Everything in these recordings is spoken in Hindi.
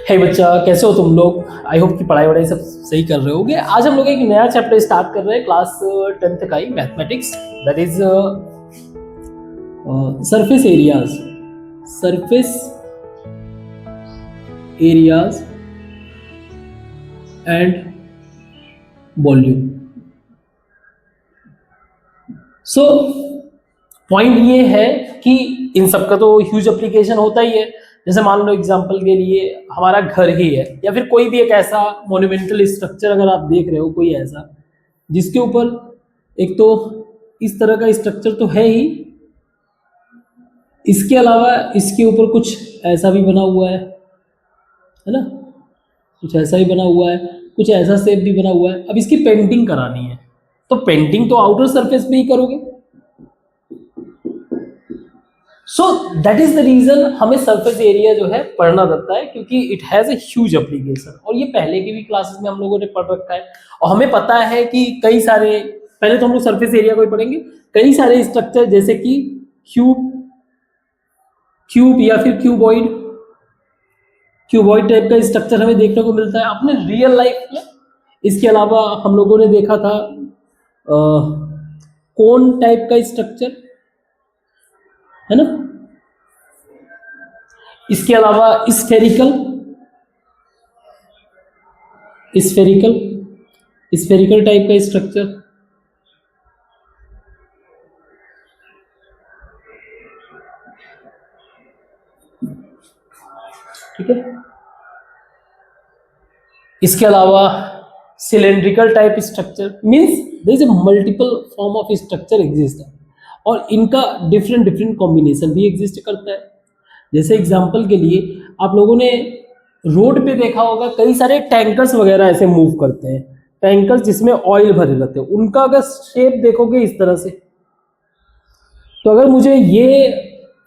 हे बच्चा, कैसे हो तुम लोग? आई होप कि पढ़ाई वढ़ाई सब सही कर रहे होगे। आज हम लोग एक नया चैप्टर स्टार्ट कर रहे हैं क्लास 10th का ही, mathematics, that is surface areas. Surface areas and volume. So point ये है कि इन सब का तो ह्यूज एप्लीकेशन होता ही है। जैसे मान लो एग्जांपल के लिए हमारा घर ही है, या फिर कोई भी एक ऐसा मोन्यूमेंटल स्ट्रक्चर अगर आप देख रहे हो, कोई ऐसा जिसके ऊपर एक तो इस तरह का स्ट्रक्चर तो है ही, इसके अलावा इसके ऊपर कुछ ऐसा भी बना हुआ है ना, कुछ ऐसा ही बना हुआ है, कुछ ऐसा शेप भी बना हुआ है। अब इसकी पेंटिंग करानी है तो पेंटिंग तो आउटर सरफेस पे ही करोगे। So that is the reason हमें सरफेस एरिया जो है पढ़ना रहता है, क्योंकि it has a huge application. और ये पहले की भी क्लासेस में हम लोगों ने पढ़ रखा है, और हमें पता है कि कई सारे, पहले तो हम लोग सरफेस एरिया को ही पढ़ेंगे, कई सारे स्ट्रक्चर जैसे कि क्यूब या फिर क्यूबॉइड टाइप का स्ट्रक्चर हमें देखने को मिलता है अपने रियल लाइफ में। इसके अलावा हम लोगों ने देखा था कोन टाइप का स्ट्रक्चर, है ना। इसके अलावा स्फेरिकल टाइप का स्ट्रक्चर, ठीक है। इसके अलावा cylindrical type structure, means there is a multiple form of structure exist है, और इनका डिफरेंट कॉम्बिनेशन भी एग्जिस्ट करता है। जैसे एग्जांपल के लिए आप लोगों ने रोड पे देखा होगा, कई सारे टैंकर्स वगैरह ऐसे मूव करते हैं, टैंकर्स जिसमें ऑयल भरे रहते हैं, उनका अगर शेप देखोगे इस तरह से, तो अगर मुझे ये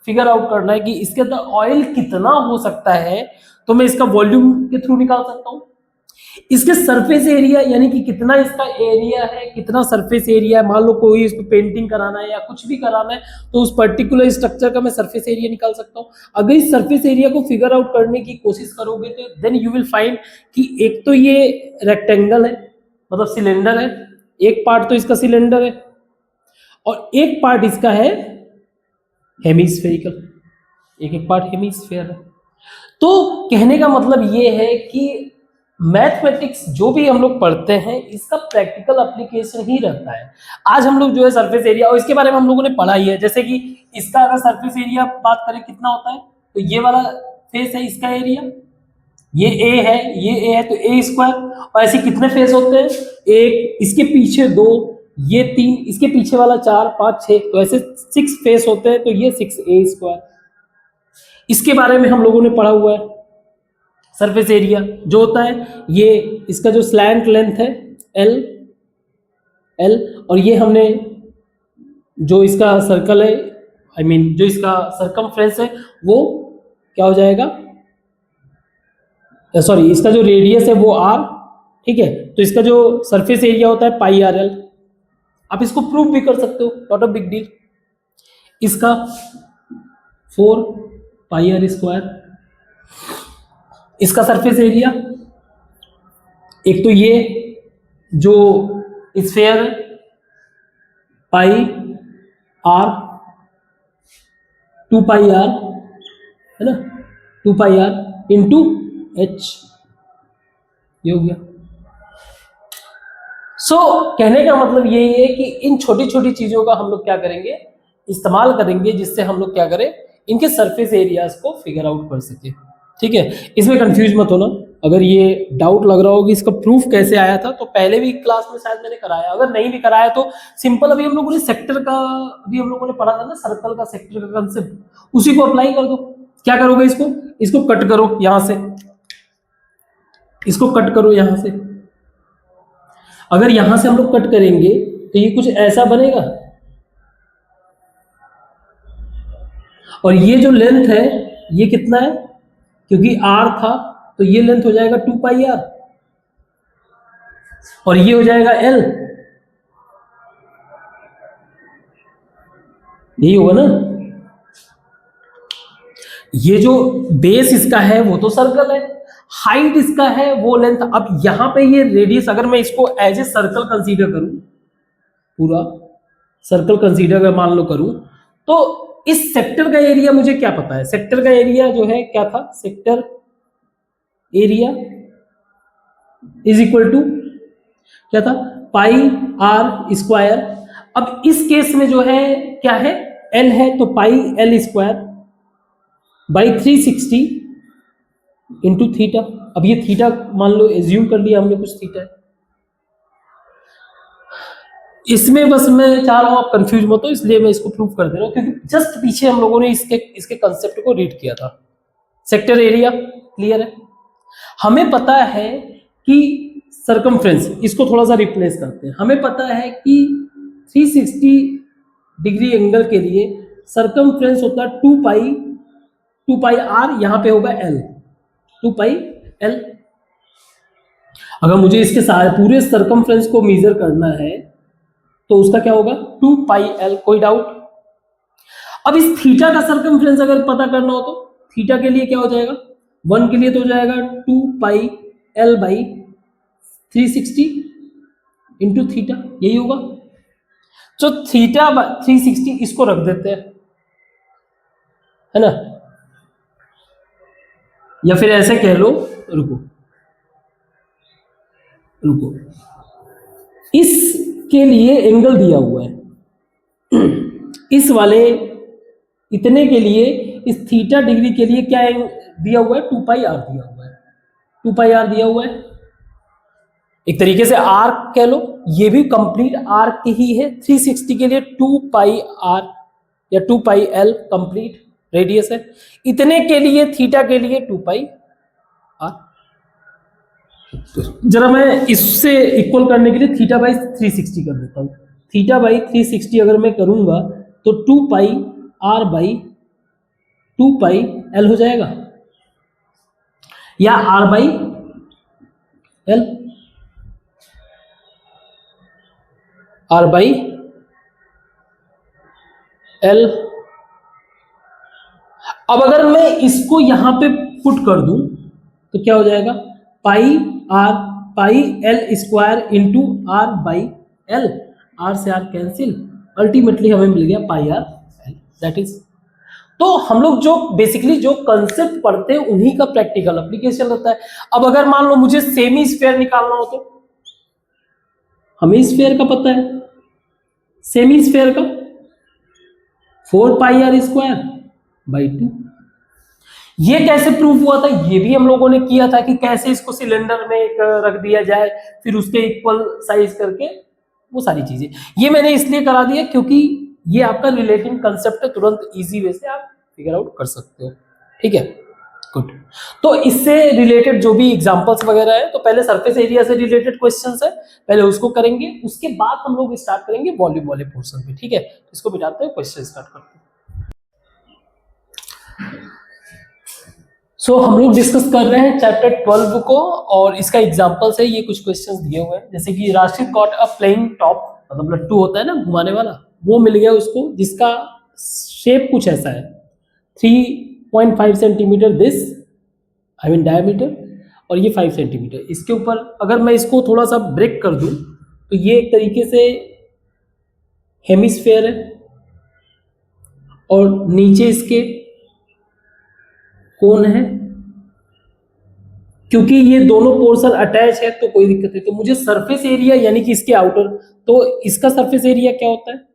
फिगर आउट करना है कि इसके अंदर ऑयल कितना हो सकता है, तो मैं इसका वॉल्यूम के थ्रू निकाल सकता हूं। इसके सरफेस एरिया, यानी कि कितना इसका एरिया है, कितना सरफेस एरिया है, मान लो कोई इसको पेंटिंग कराना है या कुछ भी कराना है, तो उस पर्टिकुलर स्ट्रक्चर का मैं सरफेस एरिया निकाल सकता हूं। अगर इस सरफेस एरिया को फिगर आउट करने की कोशिश करोगे तो देन यू विल फाइंड कि एक तो ये रेक्टेंगल है, मतलब सिलेंडर है, एक पार्ट तो इसका सिलेंडर है और एक पार्ट इसका है हेमिस्फेरिकल, एक पार्ट हेमिस्फेयर है। तो कहने का मतलब ये है कि मैथमेटिक्स जो भी हम लोग पढ़ते हैं, इसका प्रैक्टिकल एप्लीकेशन ही रहता है। आज हम लोग जो है सरफेस एरिया, और इसके बारे में हम लोगों ने पढ़ा ही है। जैसे कि इसका अगर सरफेस एरिया बात करें कितना होता है, तो ये वाला फेस है इसका एरिया, ये ए है, ये ए है, तो ए स्क्वायर। और ऐसे कितने फेस होते हैं? एक, इसके पीछे दो, ये तीन, इसके पीछे वाला चार, पांच, छह, तो ऐसे 6 फेस होते हैं, तो ये 6a स्क्वायर। इसके बारे में हम लोगों ने पढ़ा हुआ है। सरफेस एरिया जो होता है, ये इसका जो स्लैंट लेंथ है एल, और ये हमने जो इसका सर्कल है, आई मीन जो इसका सरकमफ्रेंस है, वो क्या हो जाएगा, सॉरी, इसका जो रेडियस है वो r, ठीक है। तो इसका जो सरफेस एरिया होता है पाई आर एल। आप इसको प्रूव भी कर सकते हो, नॉट अ बिग डील। इसका 4 पाई आर स्क्वायर इसका सरफेस एरिया। एक तो ये जो sphere pi R, 2 pi R, है ना, 2 पाई आर इंटू एच, ये हो गया। सो कहने का मतलब यही है कि इन छोटी छोटी चीजों का हम लोग क्या करेंगे, इस्तेमाल करेंगे, जिससे हम लोग क्या करें, इनके सरफेस एरियाज को फिगर आउट कर सके, ठीक है। इसमें कंफ्यूज मत होना। अगर ये डाउट लग रहा हो कि इसका प्रूफ कैसे आया था, तो पहले भी क्लास में शायद मैंने कराया, अगर नहीं भी कराया तो सिंपल, अभी हम लोगों ने सेक्टर का, अभी हम लोगों ने पढ़ा था ना, सर्कल का सेक्टर का कंसेप्ट, उसी को अप्लाई कर दो। क्या करोगे, इसको कट करो यहां से, इसको कट करो यहां से। अगर यहां से हम लोग कट करेंगे तो ये कुछ ऐसा बनेगा, और ये जो लेंथ है ये कितना है, क्योंकि r था तो ये लेंथ हो जाएगा 2 पाई r, और ये हो जाएगा l, यही होगा ना। ये जो बेस इसका है वो तो सर्कल है, हाइट इसका है वो लेंथ। अब यहां पे ये रेडियस अगर मैं इसको एज ए सर्कल कंसीडर करूं, पूरा सर्कल कंसीडर अगर मान लो करूं, तो इस सेक्टर का एरिया मुझे क्या पता है? सेक्टर का एरिया जो है क्या था? Sector area is equal to क्या था? Pi R square. अब इस केस में जो है क्या है? एल है, तो पाई L square by 360 into theta. अब ये थीटा मान लो एज्यूम कर लिया हमने कुछ थीटा है। इसमें बस मैं चाह रहा हूं आप कंफ्यूज मत हो, इसलिए मैं इसको प्रूव कर दे रहा हूं, क्योंकि जस्ट पीछे हम लोगों ने इसके कंसेप्ट को रीड किया था। सेक्टर एरिया क्लियर है, हमें पता है कि सरकमफ्रेंस, इसको थोड़ा सा रिप्लेस करते हैं। हमें पता है कि 360 डिग्री एंगल के लिए सरकमफ्रेंस होता है 2 पाई आर, यहां पे होगा एल, 2 पाई एल। अगर मुझे इसके सारे पूरे सरकमफ्रेंस को मेजर करना है तो उसका क्या होगा? 2 पाई एल। कोई डाउट? अब इस थीटा का सरकमफ्रेंस अगर पता करना हो तो थीटा के लिए क्या हो जाएगा? 1 के लिए तो हो जाएगा 2 pi L by 360 into theta, यही होगा। तो थीटा 360 इसको रख देते हैं, है ना? या फिर ऐसे कह लो, रुको रुको, इसके लिए एंगल दिया हुआ है इस वाले इतने के लिए, इस थीटा डिग्री के लिए क्या दिया हुआ है? 2 पाई आर दिया हुआ है, 2 पाई आर दिया हुआ है। एक तरीके से आर्क कह लो, ये भी कंप्लीट आर्क ही है। 360 के लिए 2 पाई आर या 2 पाई एल कंप्लीट रेडियस है। इतने के लिए थीटा के लिए 2 पाई आर। जरा मैं इससे इक्वल करने के लिए थीटा बाई 360 कर देता हूं। थीटा बाई 360 अगर मैं करूंगा तो 2 pi R by 2 pi L हो जाएगा, या R by L, R by L. अब अगर मैं इसको यहां पे पुट कर दूं तो क्या हो जाएगा? Pi R, pi L square into R by L. R से आर कैंसिल, अल्टीमेटली हमें मिल गया pi R L. That is, तो हम लोग जो बेसिकली जो कंसेप्ट पढ़ते हैं उन्हीं का प्रैक्टिकल एप्लीकेशन होता है। अब अगर मान लो मुझे सेमी स्फीयर निकालना हो तो हमें स्फीयर का पता है, सेमी स्फीयर का 4 पाई आर स्क्वायर बाई 2। ये कैसे प्रूफ हुआ था? ये भी हम लोगों ने किया था कि कैसे इसको सिलेंडर में एक रख दिया जाए, फिर उसके इक्वल साइज करके, वो सारी चीजें ये मैंने इसलिए करा दिया क्योंकि ये आपका रिलेटिंग कंसेप्ट है, तुरंत इजी वे से आप फिगर आउट कर सकते हो। ठीक है, गुड। तो इससे रिलेटेड जो भी एग्जांपल्स वगैरह है, तो पहले सरफेस एरिया से रिलेटेड क्वेश्चंस है, पहले उसको करेंगे, उसके बाद हम लोग स्टार्ट करेंगे वॉल्यूम वाले पोर्शन पे। ठीक है, इसको बिठाते हैं, क्वेश्चन स्टार्ट करते हैं। सो हम लोग डिस्कस कर रहे हैं चैप्टर 12 को, और इसका एग्जांपल्स है, ये कुछ क्वेश्चंस दिए हुए हैं। जैसे कि Rashid got a playing top, मतलब लट्टू होता है ना घुमाने वाला, वो मिल गया उसको, जिसका शेप कुछ ऐसा है, 3.5 centimetre this, I mean diameter, और ये 5 सेंटीमीटर। इसके ऊपर अगर मैं इसको थोड़ा सा ब्रेक कर दूं तो ये एक तरीके से हेमिस्फेयर है, और नीचे इसके कोन है। क्योंकि ये दोनों पोर्शन अटैच है तो कोई दिक्कत नहीं। तो मुझे सरफेस एरिया यानी कि इसके आउटर, तो इसका सरफेस एरिया क्या होता है?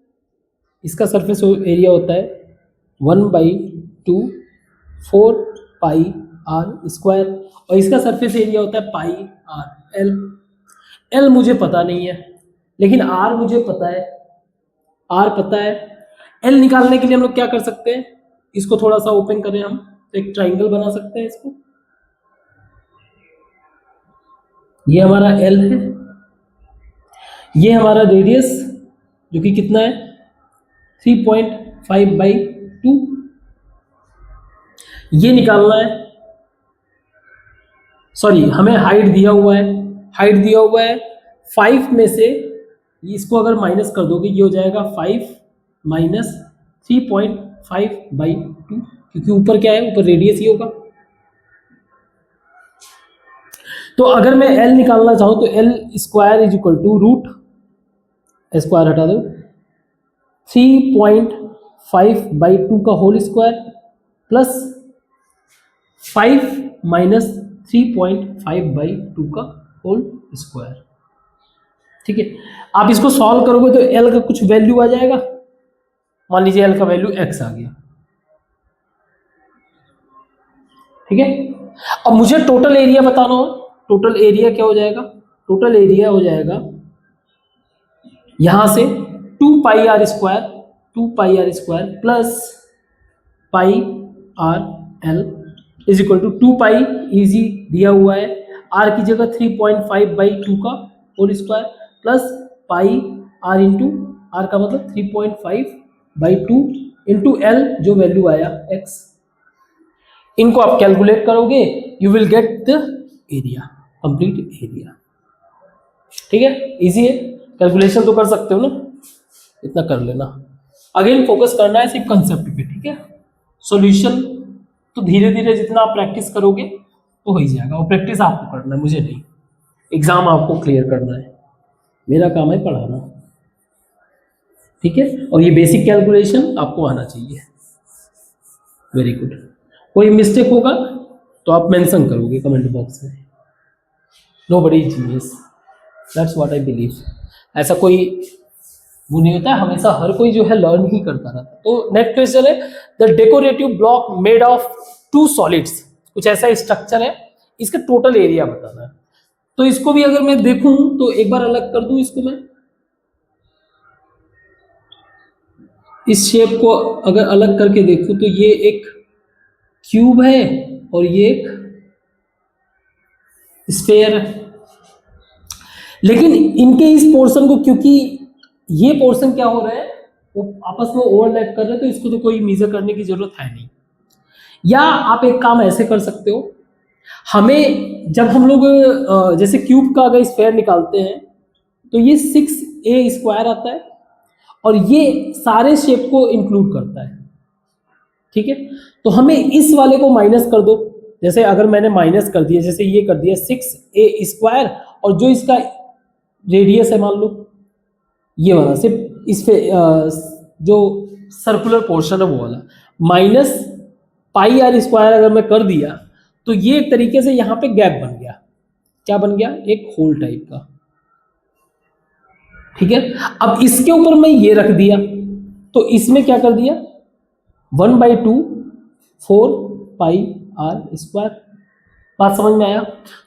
इसका सरफेस एरिया होता है 1/2 4 पाई आर स्क्वायर, और इसका सरफेस एरिया होता है पाई आर एल। एल मुझे पता नहीं है, लेकिन आर मुझे पता है, आर पता है। एल निकालने के लिए हम लोग क्या कर सकते हैं? इसको थोड़ा सा ओपन करें हम, तो एक ट्राइंगल बना सकते हैं इसको। ये हमारा एल है, ये हमारा रेडियस जो कि कितना है 3.5/2, ये निकालना है। सॉरी, हमें हाइट दिया हुआ है, हाइट दिया हुआ है 5 में से, इसको अगर माइनस कर दोगे ये हो जाएगा 5 - 3.5/2। क्योंकि ऊपर क्या है, ऊपर रेडियस ही होगा। तो अगर मैं एल निकालना चाहूं तो L square is equal to root, square हटा दो, 3.5/2 का होल स्क्वायर प्लस 5 माइनस 3.5/2 का होल स्क्वायर। ठीक है, आप इसको सॉल्व करोगे तो एल का कुछ वैल्यू आ जाएगा, मान लीजिए एल का वैल्यू एक्स आ गया। ठीक है, अब मुझे टोटल एरिया बताना हो, टोटल एरिया क्या हो जाएगा, टोटल एरिया हो जाएगा यहां से 2 pi R square plus pi R L is equal to 2 pi easy दिया हुआ है, आर की जगह 3.5/2 का whole square plus pi R into, R का मतलब 3.5/2 इंटू एल जो वैल्यू आया एक्स। इनको आप कैलकुलेट करोगे, you will get the area, complete area. ठीक है, इजी है, कैलकुलेशन तो कर सकते हो ना, इतना कर लेना। अगेन फोकस करना है सिर्फ कंसेप्ट पे। ठीक है, सॉल्यूशन तो धीरे धीरे जितना आप प्रैक्टिस करोगे तो हो ही जाएगा, और प्रैक्टिस आपको करना है, मुझे नहीं। एग्जाम आपको क्लियर करना है, मेरा काम है पढ़ाना। ठीक है, और ये बेसिक कैलकुलेशन आपको आना चाहिए। Very good. कोई मिस्टेक होगा तो आप मेंशन करोगे कमेंट बॉक्स में। Nobody is genius, that's what I believe. ऐसा कोई वो नहीं होता है, हमेशा हर कोई जो है लर्न ही करता रहता है। तो नेक्स्ट क्वेश्चन है, the decorative block made of 2 solids, कुछ ऐसा स्ट्रक्चर है, इसका टोटल एरिया बताना है। तो इसको भी अगर मैं देखूं तो एक बार अलग कर दूं इसको, मैं इस शेप को अगर अलग करके देखूं तो ये एक क्यूब है और ये एक स्फेयर है, लेकिन इनके इस पोर्शन को, क्योंकि ये पोर्शन क्या हो रहा है, वो आपस में ओवरलैप कर रहे हैं, तो इसको तो कोई मेजर करने की जरूरत है नहीं। या आप एक काम ऐसे कर सकते हो, हमें जब हम लोग जैसे क्यूब का अगर स्फेयर निकालते हैं तो ये 6a² आता है और ये सारे शेप को इंक्लूड करता है। ठीक है, तो हमें इस वाले को माइनस कर दो, जैसे अगर मैंने माइनस कर दिया, जैसे ये कर दिया 6a² और जो इसका रेडियस है मान लो ये वाला, सिर्फ इस पे जो सर्कुलर पोर्शन है वो वाला, माइनस पाई आर स्क्वायर अगर मैं कर दिया तो ये एक तरीके से यहाँ पे गैप बन गया। क्या बन गया, एक होल टाइप का। ठीक है, अब इसके ऊपर मैं ये रख दिया तो इसमें क्या कर दिया, 1/2 4 पाई आर स्क्वायर। बात समझ में आया?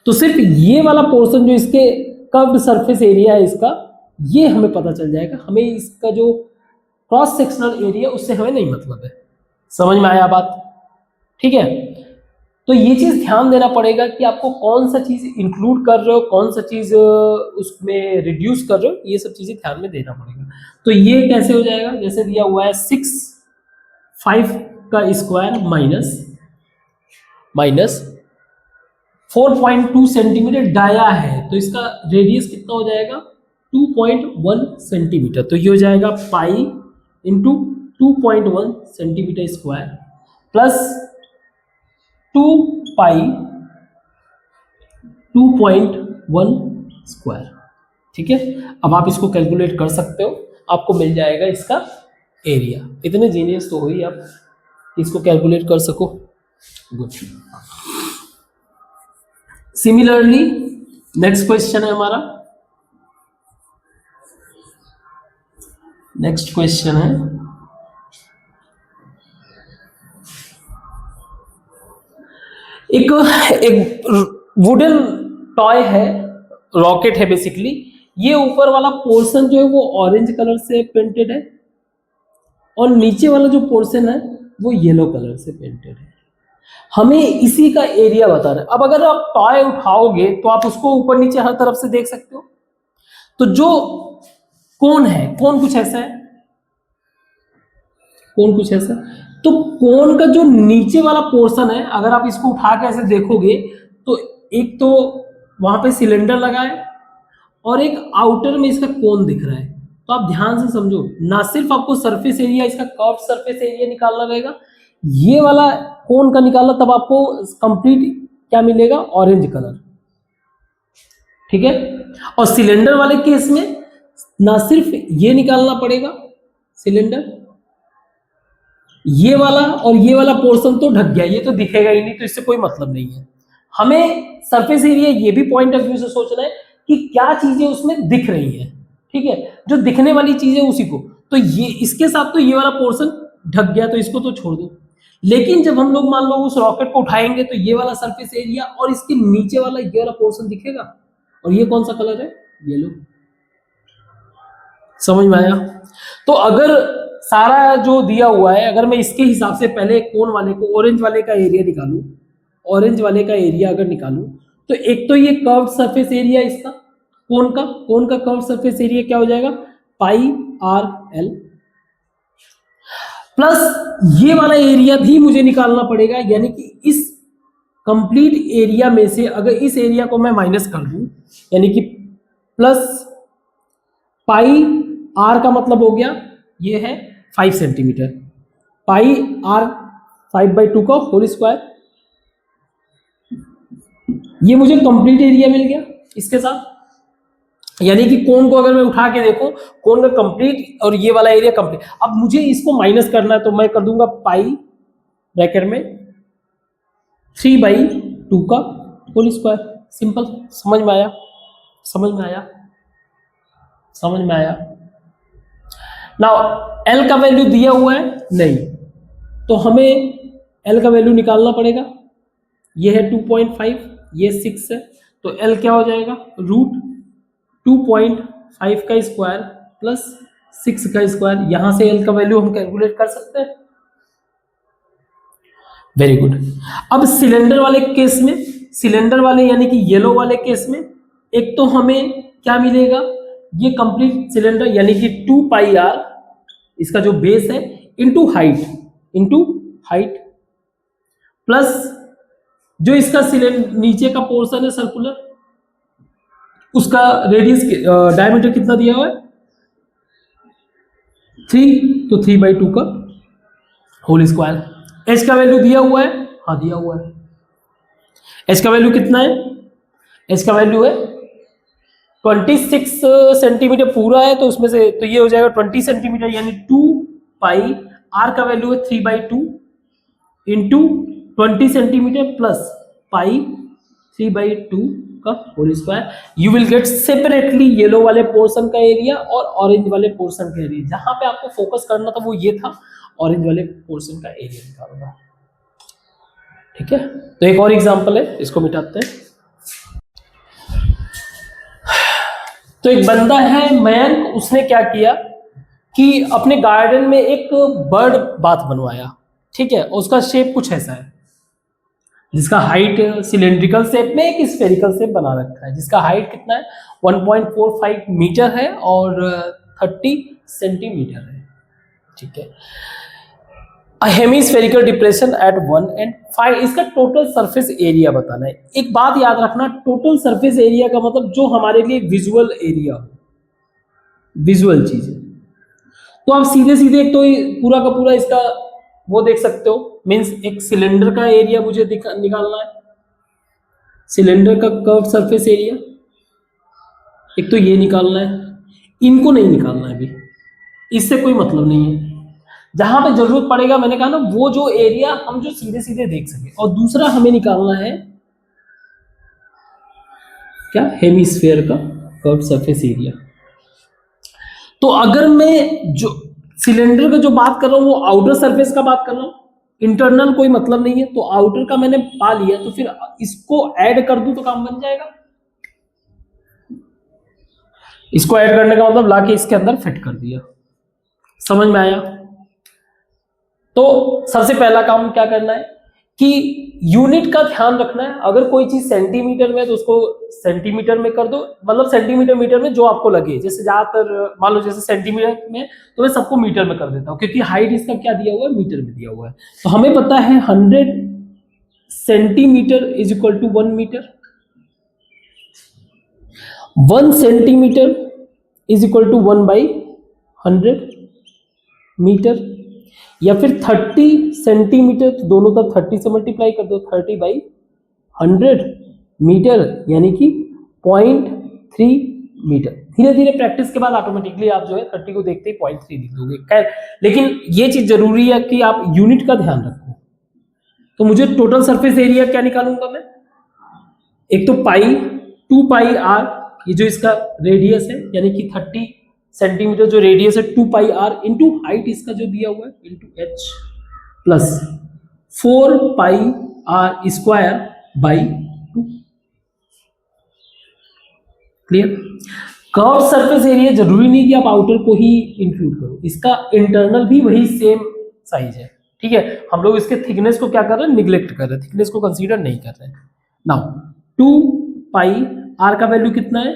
तो सिर्फ ये वाला पोर्शन जो इसके कर्व्ड सरफेस एरिया है इसका, ये हमें पता चल जाएगा, हमें इसका जो क्रॉस सेक्शनल एरिया उससे हमें नहीं मतलब है। समझ में आया बात? ठीक है, तो ये चीज ध्यान देना पड़ेगा कि आपको कौन सा चीज इंक्लूड कर रहे हो, कौन सा चीज उसमें रिड्यूस कर रहे हो, ये सब चीजें ध्यान में देना पड़ेगा। तो ये कैसे हो जाएगा, जैसे दिया हुआ है 6/5 का स्क्वायर माइनस 4.2 सेंटीमीटर डाया है, तो इसका रेडियस कितना हो जाएगा, 2.1 सेंटीमीटर। तो ये हो जाएगा pi into 2.1 centimetre square plus 2 पाई 2.1 स्क्वायर। ठीक है, अब आप इसको कैलकुलेट कर सकते हो, आपको मिल जाएगा इसका एरिया। इतने जीनियस तो हो ही आप इसको कैलकुलेट कर सको। गुड। सिमिलरली नेक्स्ट क्वेश्चन है हमारा, नेक्स्ट क्वेश्चन है, एक वुडन टॉय है, रॉकेट है बेसिकली। ये ऊपर वाला पोर्शन जो है वो ऑरेंज कलर से पेंटेड है और नीचे वाला जो पोर्शन है वो येलो कलर से पेंटेड है। हमें इसी का एरिया बताना है। अब अगर आप टॉय उठाओगे तो आप उसको ऊपर नीचे हर तरफ से देख सकते हो। तो जो कोन है, कोन कुछ ऐसा है, कोन कुछ ऐसा, तो कोन का जो नीचे वाला पोर्शन है, अगर आप इसको उठा के ऐसे देखोगे तो एक तो वहां पे सिलेंडर लगा है और एक आउटर में इसका कोन दिख रहा है। तो आप ध्यान से समझो, ना सिर्फ आपको सरफेस एरिया, इसका कर्व सरफेस एरिया निकालना रहेगा, ये वाला कोन का निकाला तब आपको कंप्लीट क्या मिलेगा, ऑरेंज कलर, ठीक है। और सिलेंडर वाले केस में ना सिर्फ ये निकालना पड़ेगा सिलेंडर, ये वाला और ये वाला पोर्शन तो ढक गया, ये तो दिखेगा ही नहीं, तो इससे कोई मतलब नहीं है। हमें सरफेस एरिया ये भी पॉइंट ऑफ व्यू से सोचना है कि क्या चीजें उसमें दिख रही हैं, ठीक है, जो दिखने वाली चीजें उसी को, तो ये इसके साथ तो ये वाला पोर्शन ढक गया तो इसको तो छोड़ दो। लेकिन जब हम लोग मान लो उस रॉकेट को उठाएंगे तो ये वाला सरफेस एरिया और इसके नीचे वाला ये वाला पोर्शन दिखेगा, और ये कौन सा कलर है, येलो। समझ में आया। तो अगर सारा जो दिया हुआ है, अगर मैं इसके हिसाब से पहले कोन वाले को, ऑरेंज वाले का एरिया निकालूं, ऑरेंज वाले का एरिया अगर निकालूं, तो एक तो ये कर्व सरफेस एरिया इसका कोन का कर्व सरफेस एरिया क्या हो जाएगा, पाई आर एल, प्लस ये वाला एरिया भी मुझे निकालना पड़ेगा, यानी कि इस कंप्लीट एरिया में से अगर इस एरिया को मैं माइनस कर दूं, यानी कि प्लस पाई आर का मतलब हो गया ये है 5 सेंटीमीटर, पाई आर 5/2 का होल स्क्वायर, ये मुझे कंप्लीट एरिया मिल गया इसके साथ। यानी कि कोन को अगर मैं उठा के देखूं, कोन का कंप्लीट और ये वाला एरिया कंप्लीट। अब मुझे इसको माइनस करना है तो मैं कर दूंगा पाई ब्रैकेट में 3/2 का होल स्क्वायर, सिंपल। समझ में आया, समझ में आया, समझ में आया। नाउ एल का वैल्यू दिया हुआ है नहीं, तो हमें एल का वैल्यू निकालना पड़ेगा। ये है 2.5, ये 6 है, तो एल क्या हो जाएगा, √2.5 का स्क्वायर प्लस 6 का स्क्वायर। यहां से एल का वैल्यू हम कैलकुलेट कर सकते हैं। Very good. अब सिलेंडर वाले केस में, सिलेंडर वाले यानी कि येलो वाले केस में, एक तो हमें क्या मिलेगा, ये कंप्लीट सिलेंडर यानी कि 2πr इसका जो बेस है इंटू हाइट प्लस जो इसका सिलेंडर नीचे का पोर्शन है सर्कुलर, उसका रेडियस डायमीटर कितना दिया हुआ है 3, तो 3/2 का होल स्क्वायर। एच का वैल्यू दिया हुआ है, हाँ दिया हुआ है। एच का वैल्यू कितना है, एच का वैल्यू है 26 सेंटीमीटर पूरा है, तो उसमें से तो ये हो जाएगा 20 सेंटीमीटर, यानी 2π, आर का वैल्यू है 3/2 इंटू 20 सेंटीमीटर प्लस पाई 3/2 का whole square. You will get separately yellow वाले पोर्शन का एरिया और ऑरेंज वाले पोर्शन का एरिया। जहां पे आपको फोकस करना था वो ये था, ऑरेंज वाले पोर्शन का एरिया निकालना, ठीक है। तो एक और एग्जांपल है, इसको मिटाते हैं। तो एक बंदा है मयंक, उसने क्या किया कि अपने गार्डन में एक बर्ड बाथ बनवाया, ठीक है। उसका शेप कुछ ऐसा है, जिसका हाइट सिलेंड्रिकल शेप में एक स्फेरिकल शेप बना रखा है, जिसका हाइट कितना है 1.45 मीटर है और 30 सेंटीमीटर है, ठीक है। हेमिस्फेरिकल डिप्रेशन एट 1 एंड 5, इसका टोटल सरफेस एरिया बताना है। एक बात याद रखना, टोटल सरफेस एरिया का मतलब जो हमारे लिए विजुअल एरिया हो, विजुअल चीज है। तो आप सीधे सीधे एक तो पूरा का पूरा इसका वो देख सकते हो, मींस एक सिलेंडर का एरिया मुझे निकालना है, सिलेंडर का कर्व सरफेस एरिया, एक तो ये निकालना है, इनको नहीं निकालना है अभी, इससे कोई मतलब नहीं है। जहां पे जरूरत पड़ेगा, मैंने कहा ना, वो जो एरिया हम जो सीधे सीधे देख सके। और दूसरा हमें निकालना है क्या, हेमिस्फेयर का कर्व सरफेस एरिया। तो अगर मैं जो सिलेंडर का जो बात कर रहा हूं वो आउटर सरफेस का बात कर रहा हूं, इंटरनल कोई मतलब नहीं है, तो आउटर का मैंने पा लिया, तो फिर इसको ऐड कर दूं तो काम बन जाएगा। इसको ऐड करने का मतलब लाके इसके अंदर फिट कर दिया। समझ में आया। तो सबसे पहला काम क्या करना है कि यूनिट का ध्यान रखना है। अगर कोई चीज सेंटीमीटर में है तो उसको सेंटीमीटर में कर दो, मतलब सेंटीमीटर मीटर में जो आपको लगे। जैसे ज्यादातर मान लो जैसे सेंटीमीटर में, तो मैं सबको मीटर में कर देता हूँ, क्योंकि हाइट इसका क्या दिया हुआ है, मीटर में दिया हुआ है। तो हमें पता है 100 centimeter is equal to 1 meter, 1 centimeter is equal to 1/100 meter. या फिर 30 सेंटीमीटर, तो दोनों तरफ 30 से मल्टीप्लाई कर दो, 30/100 मीटर यानी कि 0.3 मीटर। धीरे धीरे प्रैक्टिस के बाद ऑटोमेटिकली आप जो है 30 को देखते ही 0.3 लिख दोगे। खैर, लेकिन ये चीज जरूरी है कि आप यूनिट का ध्यान रखो। तो मुझे टोटल सरफेस एरिया क्या निकालूंगा मैं, एक तो पाई 2πr, ये जो इसका रेडियस है यानी कि 30 सेंटीमीटर जो रेडियस है 2πr इंटू हाइट इसका जो दिया हुआ है into h plus 4πr²/2। Clear. Curve surface area जरूरी नहीं कि आप आउटर को ही इंक्लूड करो, इसका इंटरनल भी वही सेम साइज है। ठीक है, हम लोग इसके थिकनेस को क्या कर रहे हैं, निग्लेक्ट कर रहे हैं, थिकनेस को कंसीडर नहीं कर रहे हैं। नाउ 2πr का वैल्यू कितना है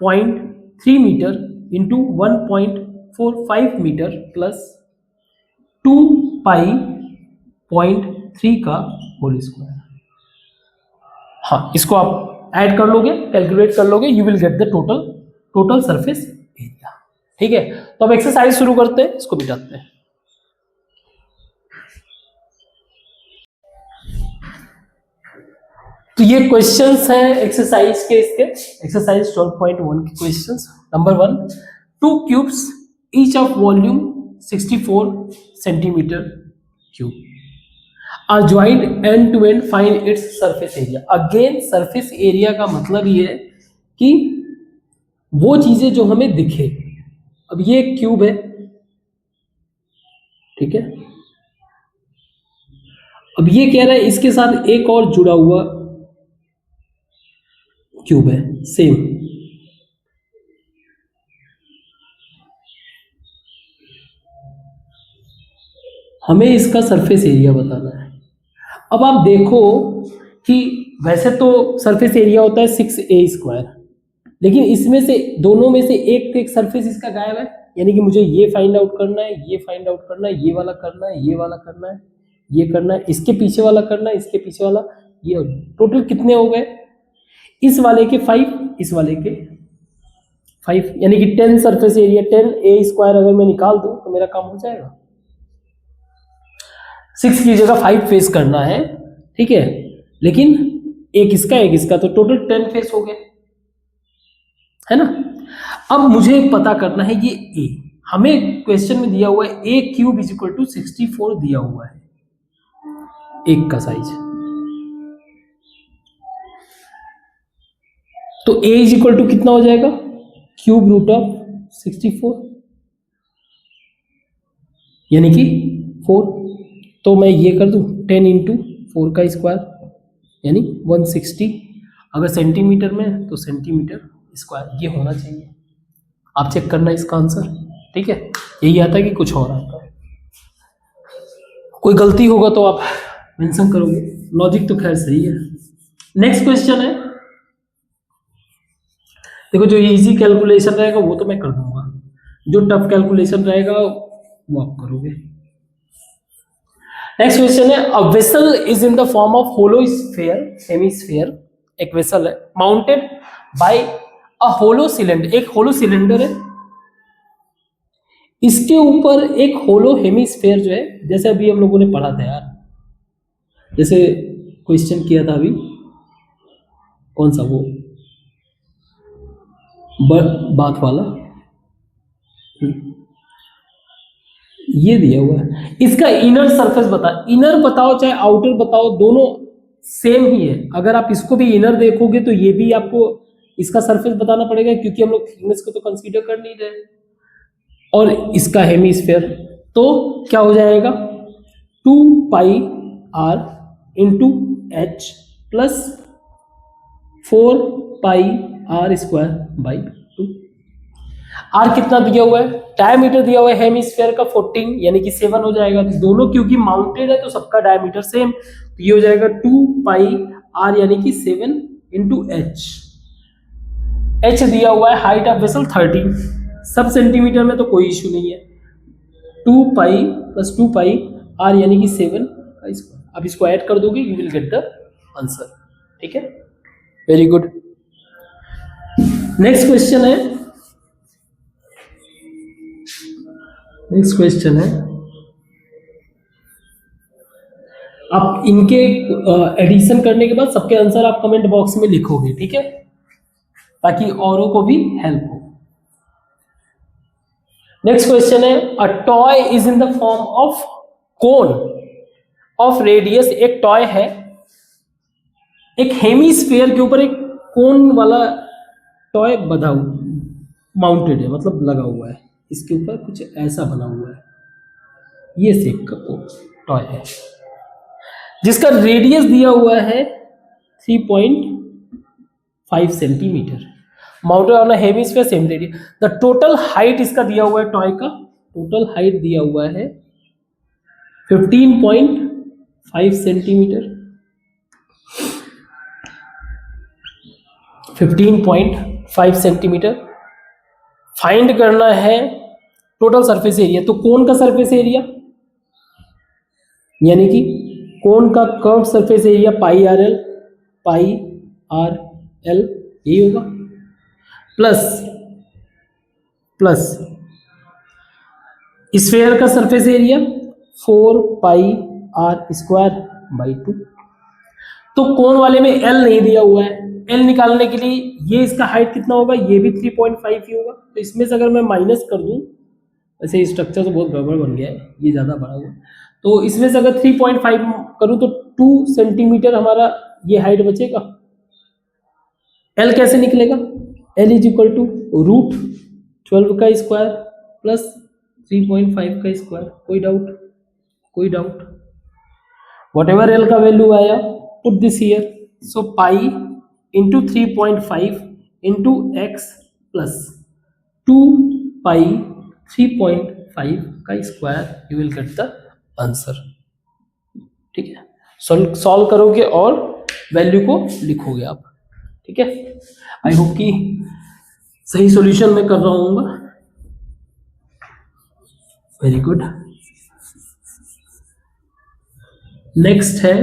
0.3 मीटर इंटू 1.45 मीटर प्लस 2π/0.3 का होल स्क्वायर। हाँ, इसको आप ऐड कर लोगे, कैलकुलेट कर लोगे, you will get the total surface area. ठीक है, तो अब एक्सरसाइज शुरू करते हैं, इसको मिटाते हैं। तो ये क्वेश्चंस हैं एक्सरसाइज के, इसके एक्सरसाइज 12.1 के questions. Number 1, 2 cubes each of volume 64 centimeter cube are joint end to end, find its surface area. Again surface area का मतलब ये है कि वो चीजें जो हमें दिखे। अब ये एक क्यूब है, ठीक है, अब ये कह रहा है इसके साथ एक और जुड़ा हुआ क्यूब है सेम, हमें इसका सरफेस एरिया बताना है। अब आप देखो कि वैसे तो सरफेस एरिया होता है 6a², लेकिन इसमें से दोनों में से एक सरफेस इसका गायब है, यानी कि मुझे ये फाइंड आउट करना है, ये फाइंड आउट करना है, ये वाला करना है, ये वाला करना है, ये करना है, इसके पीछे वाला करना है, इसके पीछे वाला, ये टोटल कितने हो गए, इस वाले के 5, इस वाले के 5, यानी कि 10 सरफेस एरिया 10a² अगर मैं निकाल दूं तो मेरा काम हो जाएगा। 6 की जगह 5 फेस करना है, ठीक है, लेकिन एक इसका तो टोटल 10 फेस हो गए, है ना। अब मुझे पता करना है ये a, हमें क्वेश्चन में दिया हुआ है a³ = 64 दिया हुआ है एक का साइज, तो a = कितना हो जाएगा, √64 यानी कि 4। तो मैं ये कर दूं 10 × 4 का स्क्वायर यानी 160, अगर सेंटीमीटर में तो सेंटीमीटर स्क्वायर, ये होना चाहिए। आप चेक करना इसका आंसर, ठीक है, यही आता है कि कुछ और आता है। कोई गलती होगा तो आप मेंशन करोगे, लॉजिक तो खैर सही है। नेक्स्ट क्वेश्चन है, देखो जो इजी कैलकुलेशन रहेगा वो तो मैं कर दूंगा, जो टफ कैलकुलेशन रहेगा वो आप करोगे। नेक्स्ट क्वेश्चन है, a vessel is in the form of hollow sphere, hemisphere, एक वेसल है mounted by a hollow cylinder, एक होलो सिलेंडर है, इसके ऊपर एक होलो हेमिस्फीयर जो है, जैसे अभी हम लोगों ने पढ़ा था यार, जैसे क्वेश्चन किया था अभी, कौन सा वो बात वाला, ये दिया हुआ है, इसका इनर सरफेस बता, इनर बताओ चाहे आउटर बताओ दोनों सेम ही है। अगर आप इसको भी इनर देखोगे तो ये भी आपको इसका सरफेस बताना पड़ेगा, क्योंकि हम लोग थिकनेस को तो कंसीडर कर नहीं रहे, और इसका हेमिस्फीयर, तो क्या हो जाएगा 2πr × h plus 4πr²/2। Are कितना दिया हुआ है, डायमीटर दिया हुआ है हेमिस्फीयर का 14 यानी कि 7 हो जाएगा, तो दोनों क्योंकि माउंटेड है तो सबका डायमीटर सेम, तो ये हो जाएगा 2πr यानी कि 7 × h। h दिया हुआ है हाइट ऑफ वेसल 30, सब सेंटीमीटर में तो कोई इश्यू नहीं है, 2π + 2πr यानी कि 7 का स्क्वायर। अब इसको ऐड कर दोगे, you will get the answer, ठीक है, वेरी गुड। नेक्स्ट क्वेश्चन है, आप इनके एडिशन करने के बाद सबके आंसर आप कमेंट बॉक्स में लिखोगे, ठीक है, ताकि औरों को भी हेल्प हो। नेक्स्ट क्वेश्चन है, a toy is in the form of cone of radius. एक टॉय है, एक हेमीस्फीयर के ऊपर एक कोन वाला टॉय बधा माउंटेड है, मतलब लगा हुआ है, इसके ऊपर कुछ ऐसा बना हुआ है, ये शेप का टॉय है जिसका रेडियस दिया हुआ है 3.5 centimetre, mounted on a hemisphere same radius. The total height इसका दिया हुआ है, टॉय का टोटल हाइट दिया हुआ है 15.5 सेंटीमीटर, 15.5 सेंटीमीटर। फाइंड करना है टोटल सरफेस एरिया। तो कोन का सरफेस एरिया यानी कि कोन का curve surface area pi R L, pi R L यही होगा, प्लस प्लस स्फेयर का surface area 4 pi R square by 2। तो कोन वाले में एल नहीं दिया हुआ है, एल निकालने के लिए ये इसका हाइट कितना होगा, ये भी 3.5 ही होगा। तो इसमें से अगर मैं माइनस कर दूं, वैसे स्ट्रक्चर तो बहुत गड़बड़ बन गया है, ये ज़्यादा बड़ा हुआ, तो इसमें से अगर 3.5 करूं तो 2 सेंटीमीटर हमारा ये हाइट बचेगा। एल कैसे निकलेगा, L is equal to root 12 का स्क्वायर प्लस 3.5 का स्क्वायर। कोई डाउट, कोई डाउट? वट एवर एल का वैल्यू आया put this here, so pi into 3.5 into x plus 2 पाई 3.5 का square, you will get the answer. ठीक है, सॉल्व करोगे और वैल्यू को लिखोगे आप, ठीक है। आई होप कि सही सॉल्यूशन मैं कर रहा हूँ। Very good. नेक्स्ट है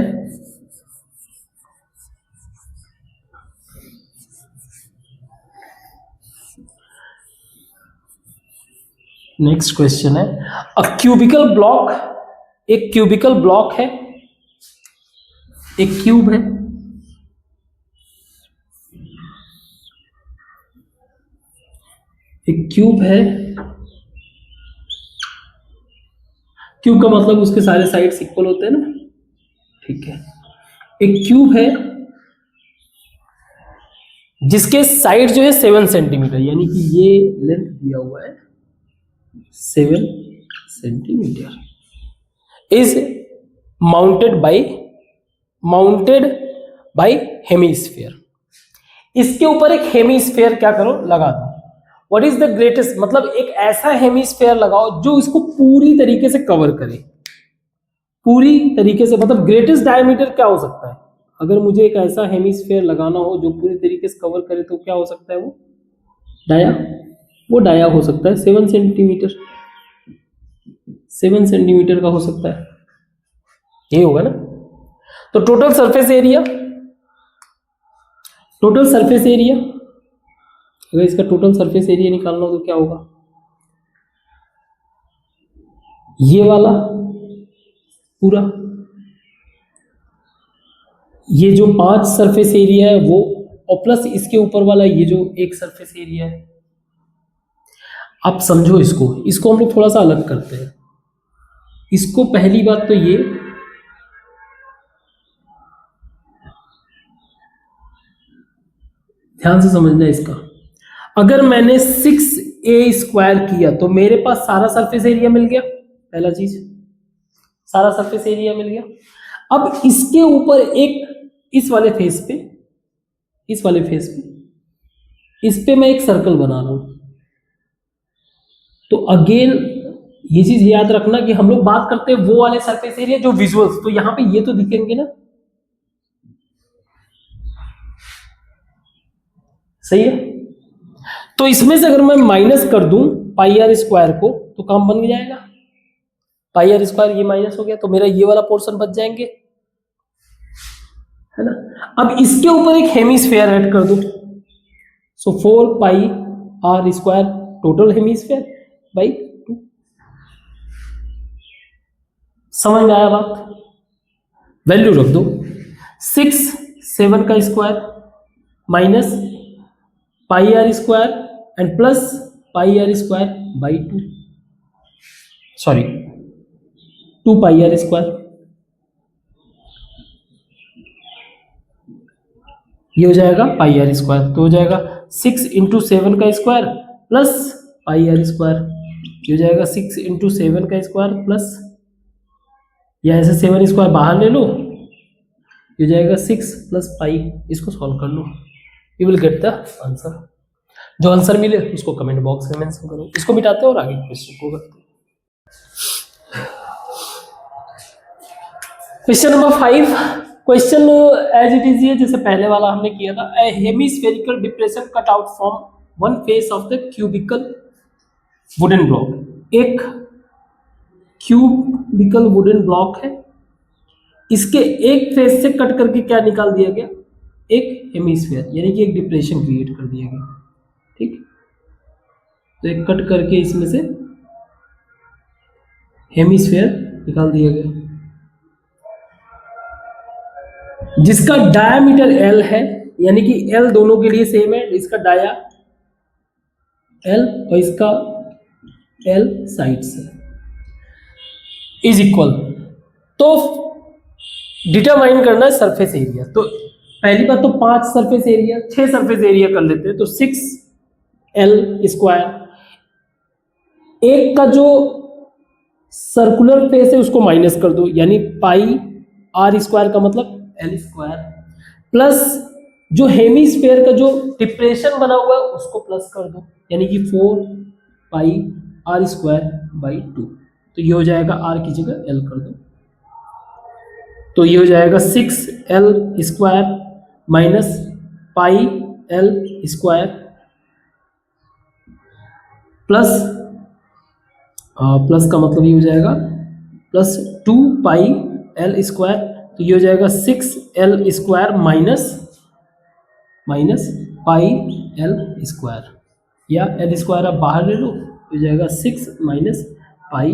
नेक्स्ट क्वेश्चन है, अ क्यूबिकल ब्लॉक, एक क्यूबिकल ब्लॉक है, एक क्यूब है, एक क्यूब है, क्यूब का मतलब उसके सारे साइड्स इक्वल होते हैं ना, ठीक है। एक क्यूब है जिसके साइड जो है 7 सेंटीमीटर, यानी कि ये लेंथ दिया हुआ है 7 centimeter, is mounted by hemisphere. इसके ऊपर एक हेमीस्फीयर क्या करो, लगा दो। व्हाट इज द ग्रेटेस्ट, मतलब एक ऐसा हेमीस्फीयर लगाओ जो इसको पूरी तरीके से कवर करे, पूरी तरीके से, मतलब ग्रेटेस्ट डायमीटर क्या हो सकता है। अगर मुझे एक ऐसा हेमीस्फीयर लगाना हो जो पूरी तरीके से कवर करे तो क्या हो सकता है, वो डाया, वो डाया हो सकता है 7 सेंटीमीटर, 7 सेंटीमीटर का हो सकता है, ये होगा ना। तो total surface area, total surface area, अगर इसका टोटल सरफेस एरिया निकालना हो तो क्या होगा, ये वाला पूरा, ये जो 5 सरफेस एरिया है वो, और प्लस इसके ऊपर वाला ये जो एक सरफेस एरिया है। आप समझो इसको, इसको हम लोग थोड़ा सा अलग करते हैं। इसको पहली बात तो ये, ध्यान से समझना इसका, अगर मैंने 6a² किया तो मेरे पास सारा सरफेस एरिया मिल गया, पहला चीज, सारा सरफेस एरिया मिल गया। अब इसके ऊपर एक, इस वाले फेस पे, इस वाले फेस पे, इस पे मैं एक सर्कल बना रहा हूं। तो अगेन ये चीज याद रखना कि हम लोग बात करते हैं वो वाले सरफेस एरिया जो विजुअल्स, तो यहां पे ये तो दिखेंगे ना, सही है। तो इसमें से अगर मैं माइनस कर दूं पाई आर स्क्वायर को तो काम बन जाएगा, पाई आर स्क्वायर ये माइनस हो गया तो मेरा ये वाला पोर्शन बच जाएंगे, है ना। अब इसके ऊपर एक हेमीस्फीयर ऐड कर दो, so 4 pi R square total hemisphere by 2। समझ में आया बात? वैल्यू रख दो 6 7 का square minus pi R square and plus pi R square by 2, sorry 2 pi R square, ये हो जाएगा पाई आर स्क्वायर, तो हो जाएगा 6 इंटू 7 का square plus pi R square, ये हो जाएगा 6 इंटू 7 का स्क्वायर प्लस, या ऐसे 7 स्क्वायर बाहर ले लो, ये हो जाएगा 6 प्लस पाई, इसको सॉल्व कर लो, you will get the answer. जो आंसर मिले उसको कमेंट बॉक्स में मेंशन करो। इसको मिटाते हैं और आगे क्वेश्चन को करते हैं। Question number 5, question as it is ये जैसे पहले वाला हमने किया था। A hemispherical depression cut out from one face of the cubical wooden block. एक क्यूबिकल वुडन ब्लॉक है, इसके एक फेस से कट करके क्या निकाल दिया गया, एक हेमिस्फीयर, यानी कि एक डिप्रेशन क्रिएट कर दिया गया। ठीक, तो एक कट करके इसमें से हेमिस्फीयर निकाल दिया गया, जिसका डायामीटर L है, यानी कि L दोनों के लिए सेम है, इसका डाया L और इसका L साइड्स है, इज इक्वल। तो डिटरमाइन करना है सरफेस एरिया। तो पहली बात तो 5 सरफेस एरिया, 6 सरफेस एरिया कर लेते हैं। तो 6L स्क्वायर, एक का जो सर्कुलर फेस है उसको माइनस कर दो, यानी पाई आर स्क्वायर का मतलब L स्क्वायर, प्लस जो हेमिस्फीयर का जो डिप्रेशन बना हुआ है उसको प्लस कर दो, यानी कि 4 पाई आर स्क्वायर बाई 2। तो ये हो जाएगा R की जगह L कर दो, तो ये हो जाएगा 6L स्क्वायर माइनस पाई L स्क्वायर प्लस प्लस का मतलब ये हो जाएगा प्लस 2 पाई L स्क्वायर, तो ये हो जाएगा 6L स्क्वायर माइनस पाई L स्क्वायर, या L स्क्वायर आप बाहर ले लो, तो हो जाएगा 6 माइनस पाई,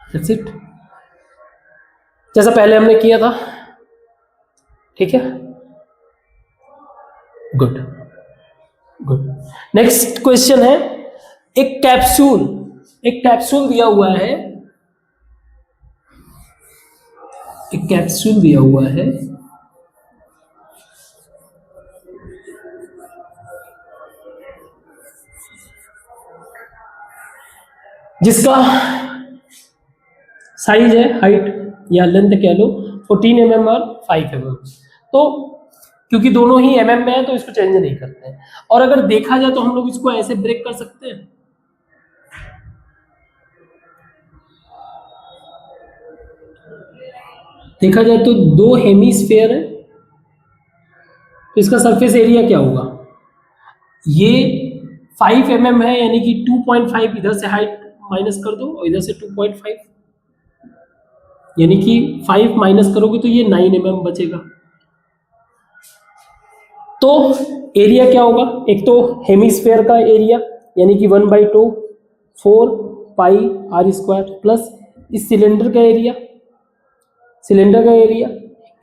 दैट्स इट, जैसा पहले हमने किया था। ठीक है, गुड गुड। नेक्स्ट क्वेश्चन है, एक कैप्सूल दिया हुआ है, एक कैप्सूल दिया हुआ है, जिसका साइज है, हाइट या लेंथ कह लो 14 mm और 5 mm। तो क्योंकि दोनों ही mm में है तो इसको चेंज नहीं करते हैं, और अगर देखा जाए तो हम लोग इसको ऐसे ब्रेक कर सकते हैं, देखा जाए तो 2 हेमिस्फीयर है, तो इसका सरफेस एरिया क्या होगा, ये 5 mm है, यानी कि 2.5 इधर से हाइट माइनस कर दो और इधर से 2.5, यानी कि 5 माइनस करोगे तो ये 9 mm बचेगा। तो एरिया क्या होगा, एक तो हेमिस्फीयर का एरिया यानी कि 1/2 4 पाई आर स्क्वायर, प्लस इस सिलेंडर का एरिया,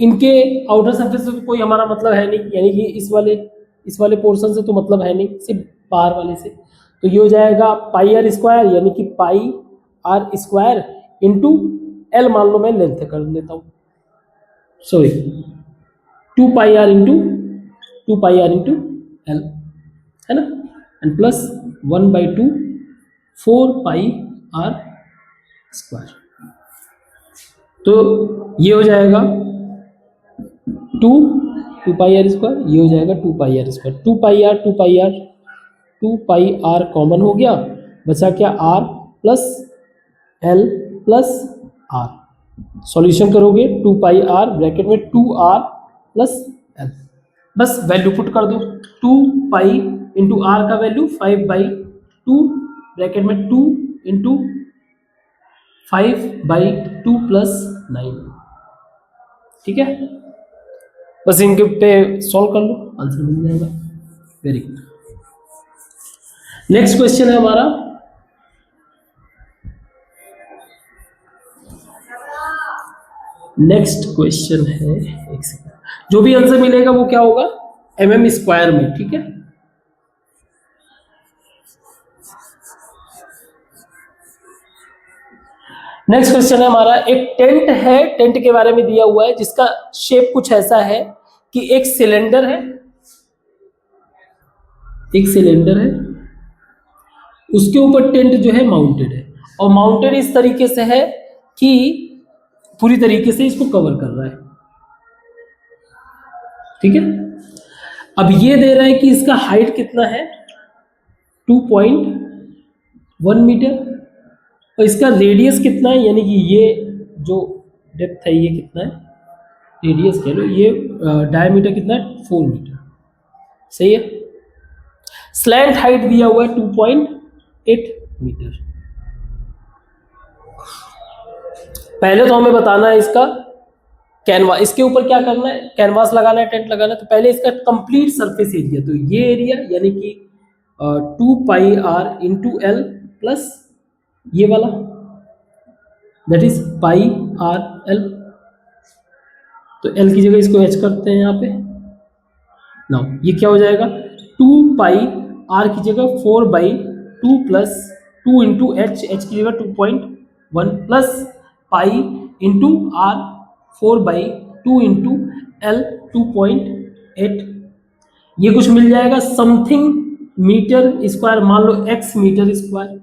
इनके आउटर सरफेस से तो कोई हमारा मतलब है नहीं, यानी कि इस वाले पोर्शन से तो मतलब है नहीं, सिर्फ बाहर वाले से। तो ये हो जाएगा पाई आर स्क्वायर, यानी कि pi R square into L, मान लो मैं लेंथ कर लेता हूँ, sorry 2 pi R into L, है ना, and plus 1/2 4 pi R square. तो ये हो जाएगा 2 पाई आर स्क्वायर, ये हो जाएगा 2 pi R square, 2 pi R common हो गया, बचा क्या R plus L plus R, solution करोगे 2 पाई आर ब्रैकेट में 2r प्लस एल, बस वैल्यू पुट कर दो, 2 पाई इंटू आर का वैल्यू 5/2 ब्रैकेट में 2 इंटू 5/2 प्लस 9। ठीक है, बस इनके पे सॉल्व कर लो, आंसर मिल जाएगा। Very good. नेक्स्ट क्वेश्चन है हमारा, नेक्स्ट क्वेश्चन है, एक सेकंड, जो भी आंसर मिलेगा वो क्या होगा, mm स्क्वायर में, ठीक है। नेक्स्ट क्वेश्चन है हमारा, एक टेंट है, टेंट के बारे में दिया हुआ है जिसका शेप कुछ ऐसा है कि एक सिलेंडर है, एक सिलेंडर है, उसके ऊपर टेंट जो है माउंटेड है, और माउंटेड इस तरीके से है कि पूरी तरीके से इसको कवर कर रहा है, ठीक है। अब ये दे रहा है कि इसका हाइट कितना है, 2.1 मीटर, और इसका रेडियस कितना है, यानी कि ये जो डेप्थ है ये कितना है, रेडियस कह लो, ये डायमीटर कितना है, 4 मीटर, सही है। स्लैंट हाइट दिया हुआ है 2.8 मीटर। पहले तो हमें बताना है इसका कैनवास, इसके ऊपर क्या करना है, कैनवास लगाना है, टेंट लगाना है, तो पहले इसका कंप्लीट सरफेस एरिया, तो ये एरिया यानी कि 2πr इंटू एल प्लस ये वाला, दैट इज πr l, तो l की जगह इसको h करते हैं यहाँ पे, नाउ ये क्या हो जाएगा, 2πr की जगह 4/2 प्लस 2 इंटू h, h की जगह 2.1 plus pi into r 4/2 into l 2.8, ये कुछ मिल जाएगा समथिंग मीटर स्क्वायर, मान लो x मीटर स्क्वायर।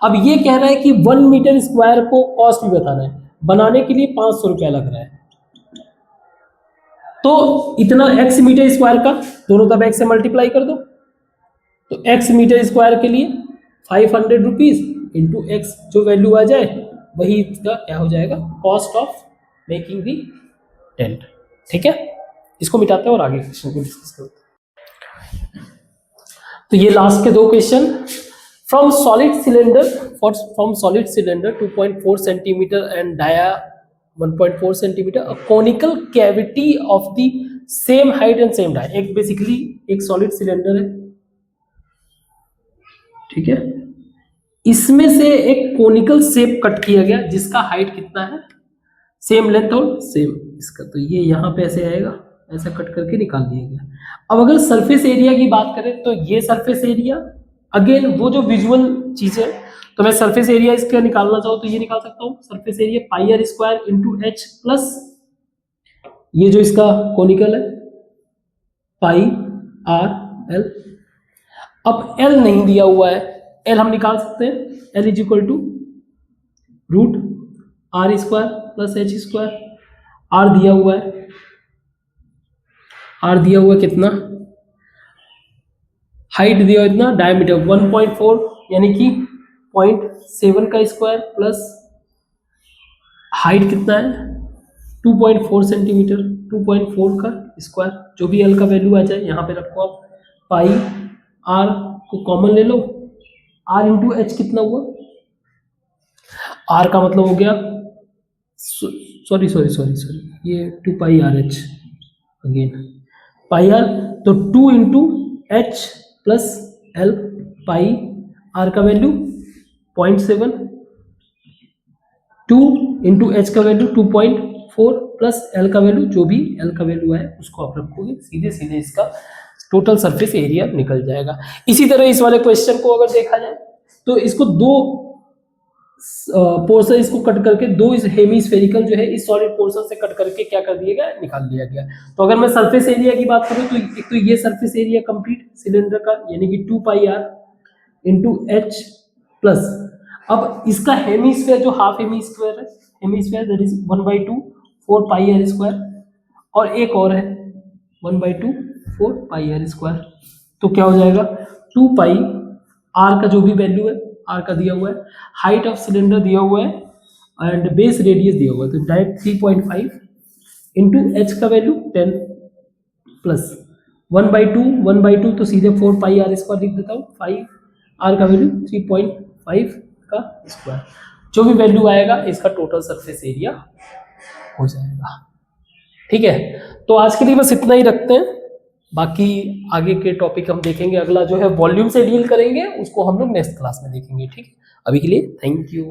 अब ये कह रहा है कि 1 मीटर स्क्वायर को कॉस्ट भी बताना है, बनाने के लिए 500 रुपया लग रहा है, तो इतना x मीटर स्क्वायर का दोनों तरफ x से मल्टीप्लाई कर दो, तो x मीटर स्क्वायर के लिए 500 रुपीज इंटू x, जो वैल्यू आ जाए वही इसका क्या हो जाएगा, cost of making the tent, ठीक है। इसको मिटाते हैं और आगे क्वेश्चन को डिस्कस करते हैं। तो ये लास्ट के दो question, from solid cylinder 2.4 centimeter and dia 1.4 centimeter, a conical cavity of the same height and same dia. एक बेसिकली एक सॉलिड सिलेंडर है, ठीक है, इसमें से एक कॉनिकल शेप कट किया गया जिसका हाइट कितना है, सेम लेंथ और सेम इसका, तो ये यहाँ पे ऐसे आएगा, ऐसा कट करके निकाल दिया गया। अब अगर सरफेस एरिया की बात करें तो ये सरफेस एरिया, अगेन वो जो विजुअल चीज है, तो मैं सरफेस एरिया इसका निकालना चाहूँ तो ये निकाल सकता हूँ, surface area πr square into h plus ये जो इसका कॉनिकल है πr l। अब l नहीं दिया हुआ है, l हम निकाल सकते हैं, l is equal to root r square plus h square, r दिया हुआ है, r दिया हुआ है कितना, हाइट दिया हुआ इतना, डायमीटर 1.4 यानी कि 0.7 का स्क्वायर प्लस हाइट कितना है 2.4 सेंटीमीटर, 2.4 का स्क्वायर, जो भी l का वैल्यू आ जाए यहाँ पे रखो आप, पाई r को कॉमन ले लो, r इंटू एच कितना हुआ, r का मतलब हो गया, सॉरी ये 2πrh अगेन πr, तो 2 into H plus L, pi R का वैल्यू 0.7, 2 इंटू एच का वैल्यू 2.4 प्लस एल का वैल्यू, जो भी एल का वैल्यू है उसको आप रखोगे, सीधे सीधे इसका टोटल सरफेस एरिया निकल जाएगा। इसी तरह इस वाले क्वेश्चन को अगर देखा जाए तो इसको दो पोर्शन, इसको कट करके दो इस हेमीस्फेरिकल जो है इस सॉलिड पोर्शन से कट करके क्या कर दिया गया, निकाल दिया गया। तो अगर मैं सरफेस एरिया की बात करूं तो एक तो ये सरफेस एरिया कंप्लीट सिलेंडर का यानी कि 2πr इंटू एच प्लस, अब इसका हेमीस्फेयर जो हाफ हेमीस्फेयर है, hemisphere that is 1/2 4πr square, और एक और है 1/2 4πr स्क्वायर, तो क्या हो जाएगा 2π, r का जो भी वैल्यू है r का दिया हुआ है, हाइट ऑफ सिलेंडर दिया हुआ है एंड बेस रेडियस दिया हुआ है, तो डायरेक्ट 3.5 इंटू एच का वैल्यू 10 प्लस 1/2 तो सीधे 4πr स्क्वायर लिख देता हूँ, 5r का वैल्यू 3.5 का स्क्वायर, जो भी वैल्यू आएगा इसका टोटल सरफेस एरिया हो जाएगा। ठीक है, तो आज के लिए बस इतना ही रखते हैं, बाकी आगे के टॉपिक हम देखेंगे, अगला जो है वॉल्यूम से डील करेंगे, उसको हम लोग नेक्स्ट क्लास में देखेंगे। ठीक है, अभी के लिए थैंक यू।